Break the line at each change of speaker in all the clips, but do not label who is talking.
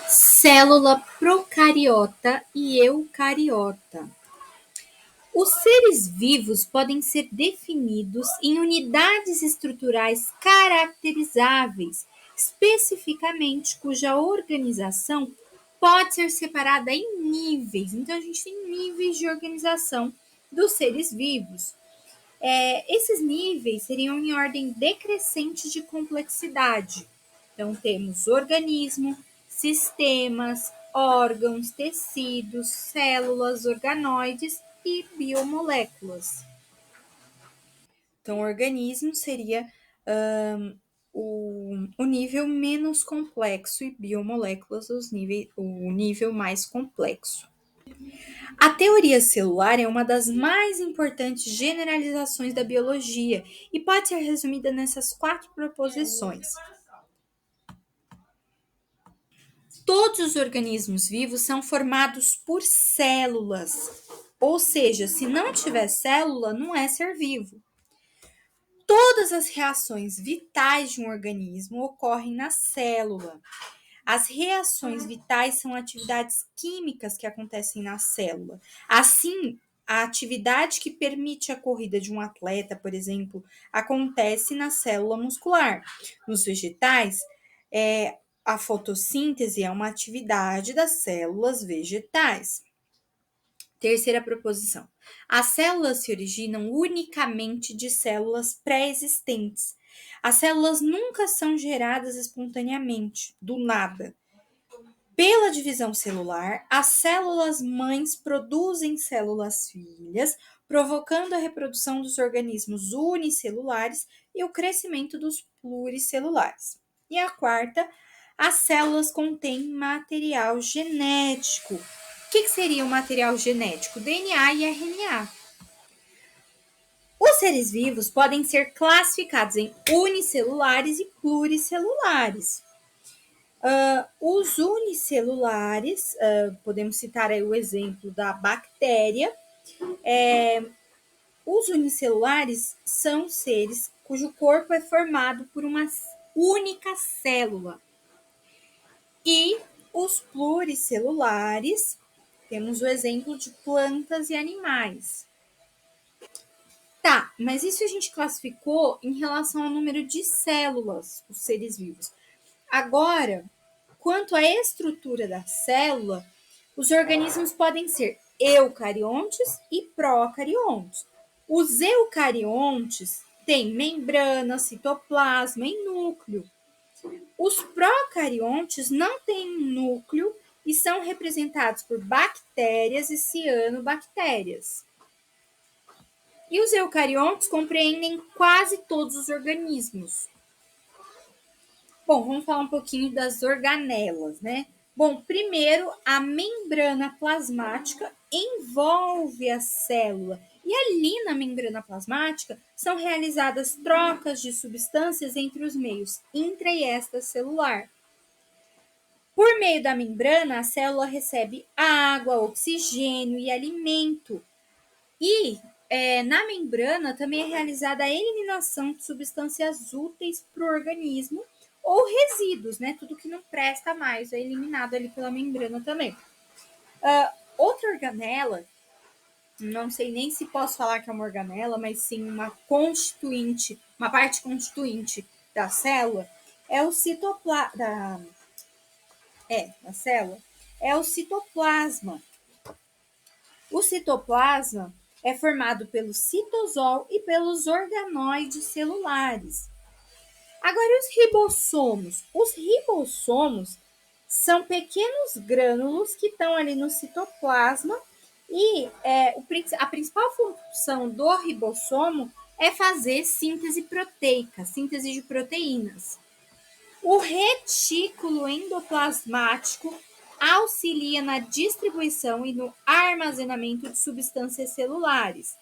Célula procariota e eucariota. Os seres vivos podem ser definidos em unidades estruturais caracterizáveis, especificamente cuja organização pode ser separada em níveis. Então, a gente tem níveis de organização dos seres vivos. Esses níveis seriam em ordem decrescente de complexidade. Então, temos organismo, sistemas, órgãos, tecidos, células, organoides e biomoléculas. Então, organismo seria o nível menos complexo e biomoléculas o nível mais complexo. A teoria celular é uma das mais importantes generalizações da biologia e pode ser resumida nessas 4 proposições. Todos os organismos vivos são formados por células, ou seja, se não tiver célula, não é ser vivo. Todas as reações vitais de um organismo ocorrem na célula. As reações vitais são atividades químicas que acontecem na célula. Assim, a atividade que permite a corrida de um atleta, por exemplo, acontece na célula muscular. Nos vegetais, a fotossíntese é uma atividade das células vegetais. Terceira proposição. As células se originam unicamente de células pré-existentes. As células nunca são geradas espontaneamente, do nada. Pela divisão celular, as células mães produzem células filhas, provocando a reprodução dos organismos unicelulares e o crescimento dos pluricelulares. E a quarta, as células contêm material genético. O que seria o material genético? DNA e RNA. Os seres vivos podem ser classificados em unicelulares e pluricelulares. Os unicelulares, podemos citar aí o exemplo da bactéria. Os unicelulares são seres cujo corpo é formado por uma única célula. E os pluricelulares, temos o exemplo de plantas e animais. Tá, mas isso a gente classificou em relação ao número de células, os seres vivos. Agora, quanto à estrutura da célula, os organismos podem ser eucariontes e procariontes. Os eucariontes têm membrana, citoplasma e núcleo. Os procariontes não têm núcleo e são representados por bactérias e cianobactérias. E os eucariontes compreendem quase todos os organismos. Bom, vamos falar um pouquinho das organelas, né? Bom, primeiro, a membrana plasmática envolve a célula. E ali na membrana plasmática são realizadas trocas de substâncias entre os meios intra e extracelular. Por meio da membrana, a célula recebe água, oxigênio e alimento. E na membrana também é realizada a eliminação de substâncias úteis para o organismo ou resíduos, né? Tudo que não presta mais é eliminado ali pela membrana também. Outra organela, não sei nem se posso falar que é uma organela, mas sim uma parte constituinte da célula, é o citoplasma. O citoplasma é formado pelo citosol e pelos organoides celulares. Agora, os ribossomos. Os ribossomos são pequenos grânulos que estão ali no citoplasma e a principal função do ribossomo é fazer síntese proteica, síntese de proteínas. O retículo endoplasmático auxilia na distribuição e no armazenamento de substâncias celulares.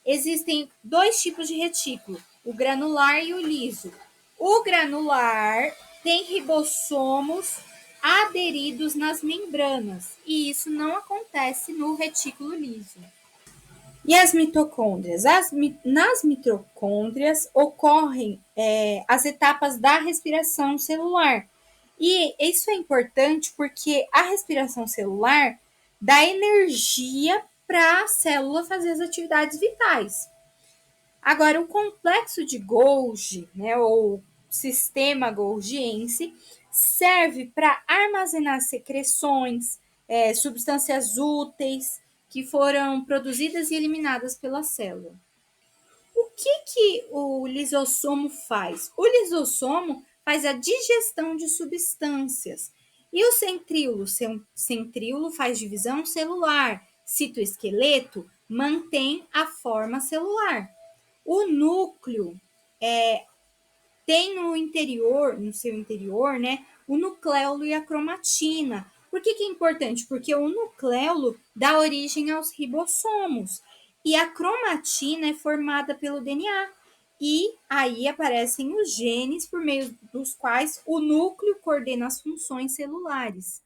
Existem 2 tipos de retículo, o granular e o liso. O granular tem ribossomos aderidos nas membranas, e isso não acontece no retículo liso. E as mitocôndrias? Nas mitocôndrias ocorrem as etapas da respiração celular. E isso é importante porque a respiração celular dá energia para a célula fazer as atividades vitais. Agora, o complexo de Golgi, né, ou sistema golgiense, serve para armazenar secreções, substâncias úteis que foram produzidas e eliminadas pela célula. O que o lisossomo faz? O lisossomo faz a digestão de substâncias. E o centríolo faz divisão celular. Citoesqueleto mantém a forma celular. O núcleo tem no seu interior, né, o nucleolo e a cromatina. Por que é importante? Porque o nucleolo dá origem aos ribossomos e a cromatina é formada pelo DNA. E aí aparecem os genes por meio dos quais o núcleo coordena as funções celulares.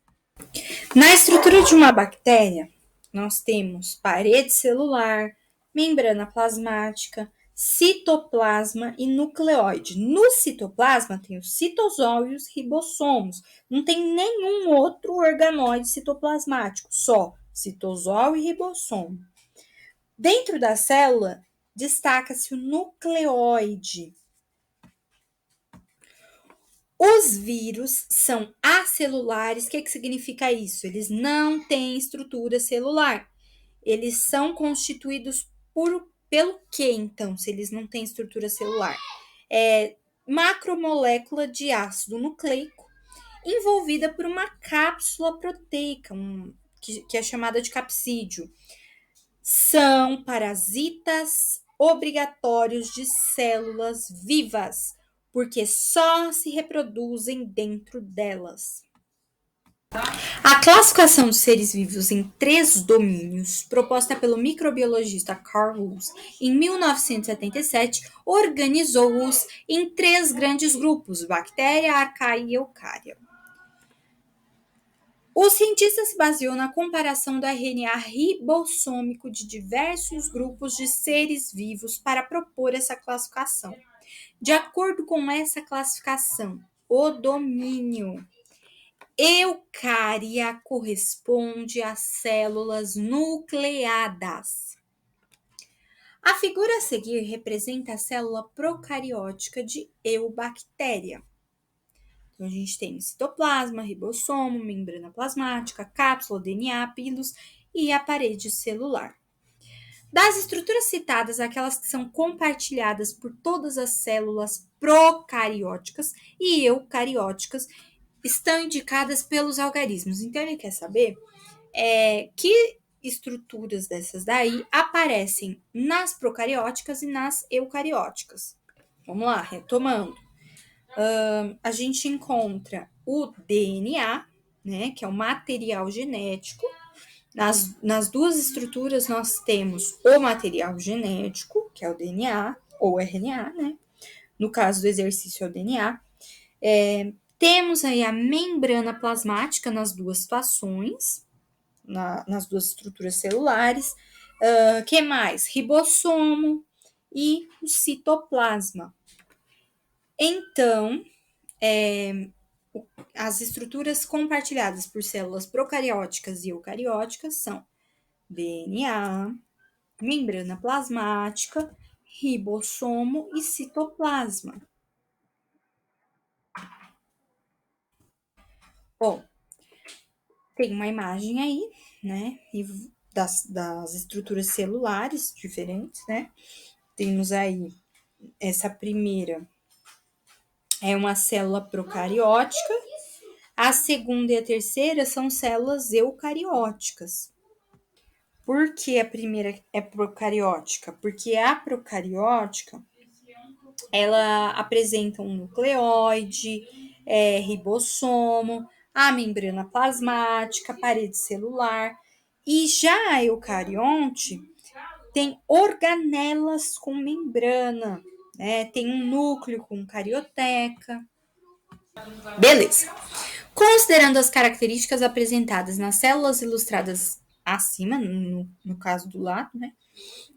Na estrutura de uma bactéria, nós temos parede celular, membrana plasmática, citoplasma e nucleóide. No citoplasma tem o citosol e os ribossomos. Não tem nenhum outro organóide citoplasmático, só citosol e ribossomo. Dentro da célula, destaca-se o nucleóide. Os vírus são acelulares. O que significa isso? Eles não têm estrutura celular. Eles são constituídos pelo quê, então, se eles não têm estrutura celular? Macromolécula de ácido nucleico envolvida por uma cápsula proteica, que é chamada de capsídeo. São parasitas obrigatórios de células vivas, porque só se reproduzem dentro delas. A classificação dos seres vivos em 3 domínios, proposta pelo microbiologista Carl Woese em 1977, organizou-os em 3 grandes grupos: bactéria, arcaia e eucária. O cientista se baseou na comparação do RNA ribossômico de diversos grupos de seres vivos para propor essa classificação. De acordo com essa classificação, o domínio eucária corresponde às células nucleadas. A figura a seguir representa a célula procariótica de eubactéria. Então, a gente tem citoplasma, ribossomo, membrana plasmática, cápsula, DNA, pilos e a parede celular. Das estruturas citadas, aquelas que são compartilhadas por todas as células procarióticas e eucarióticas estão indicadas pelos algarismos. Então, ele quer saber que estruturas dessas daí aparecem nas procarióticas e nas eucarióticas. Vamos lá, retomando. A gente encontra o DNA, né, que é o material genético. Nas 2 estruturas, nós temos o material genético, que é o DNA, ou RNA, né? No caso do exercício, é o DNA. Temos aí a membrana plasmática nas 2 situações, nas 2 estruturas celulares. Que mais? Ribossomo e o citoplasma. Então, as estruturas compartilhadas por células procarióticas e eucarióticas são DNA, membrana plasmática, ribossomo e citoplasma. Bom, tem uma imagem aí, né, das estruturas celulares diferentes, né? Temos aí essa primeira é uma célula procariótica, a segunda e a terceira são células eucarióticas. Por que a primeira é procariótica? Porque a procariótica, ela apresenta um nucleóide, ribossomo, a membrana plasmática, parede celular. E já a eucarionte tem organelas com membrana, né? Tem um núcleo com carioteca. Beleza. Considerando as características apresentadas nas células ilustradas acima, no caso do lado, né?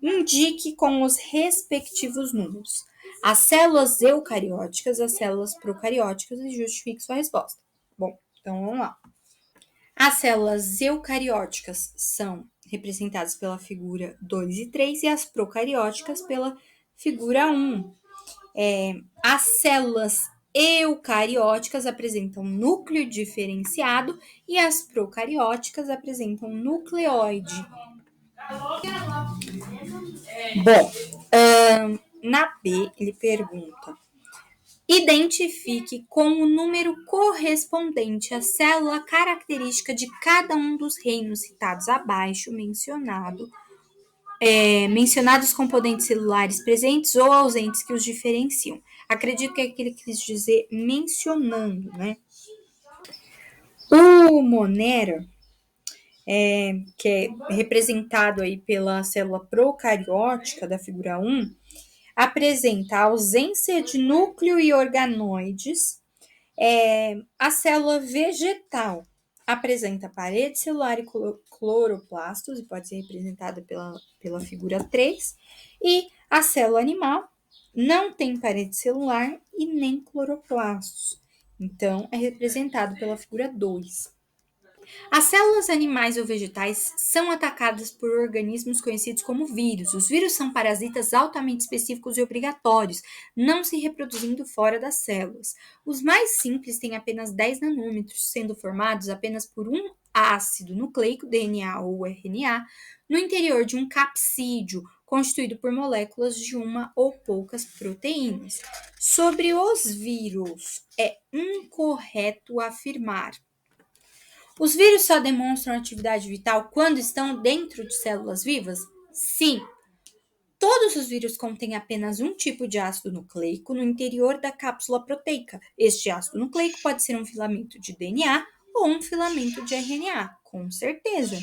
Indique com os respectivos números as células eucarióticas, as células procarióticas e justifique sua resposta. Bom, então vamos lá. As células eucarióticas são representadas pela figura 2 e 3 e as procarióticas pela figura 1. As células eucarióticas apresentam núcleo diferenciado e as procarióticas apresentam nucleoide. Bom, na B ele pergunta: identifique com o número correspondente a célula característica de cada um dos reinos citados abaixo, mencionados componentes celulares presentes ou ausentes que os diferenciam. Acredito que é aquele que quis dizer mencionando, né? O Monera, que é representado aí pela célula procariótica da figura 1, apresenta a ausência de núcleo e organoides. A célula vegetal apresenta parede celular e cloroplastos, e pode ser representada pela figura 3. E a célula animal não tem parede celular e nem cloroplastos. Então, é representado pela figura 2. As células animais ou vegetais são atacadas por organismos conhecidos como vírus. Os vírus são parasitas altamente específicos e obrigatórios, não se reproduzindo fora das células. Os mais simples têm apenas 10 nanômetros, sendo formados apenas por um ácido nucleico, DNA ou RNA, no interior de um capsídeo, constituído por moléculas de uma ou poucas proteínas. Sobre os vírus, é incorreto afirmar: os vírus só demonstram atividade vital quando estão dentro de células vivas? Sim. Todos os vírus contêm apenas um tipo de ácido nucleico no interior da cápsula proteica. Este ácido nucleico pode ser um filamento de DNA ou um filamento de RNA, com certeza.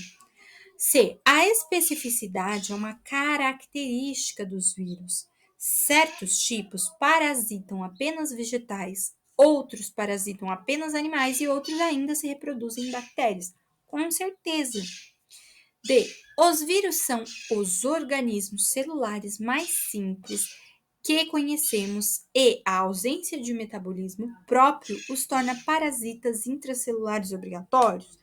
C. A especificidade é uma característica dos vírus. Certos tipos parasitam apenas vegetais, outros parasitam apenas animais e outros ainda se reproduzem em bactérias. Com certeza. D. Os vírus são os organismos celulares mais simples que conhecemos e a ausência de metabolismo próprio os torna parasitas intracelulares obrigatórios?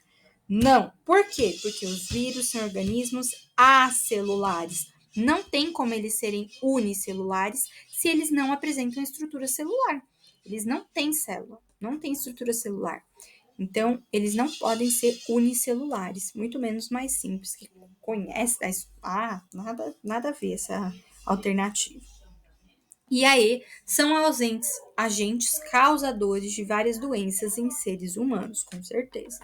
Não. Por quê? Porque os vírus são organismos acelulares. Não tem como eles serem unicelulares se eles não apresentam estrutura celular. Eles não têm célula, não têm estrutura celular. Então, eles não podem ser unicelulares, muito menos mais simples, que conhece. Nada a ver essa alternativa. E aí, são ausentes agentes causadores de várias doenças em seres humanos, com certeza.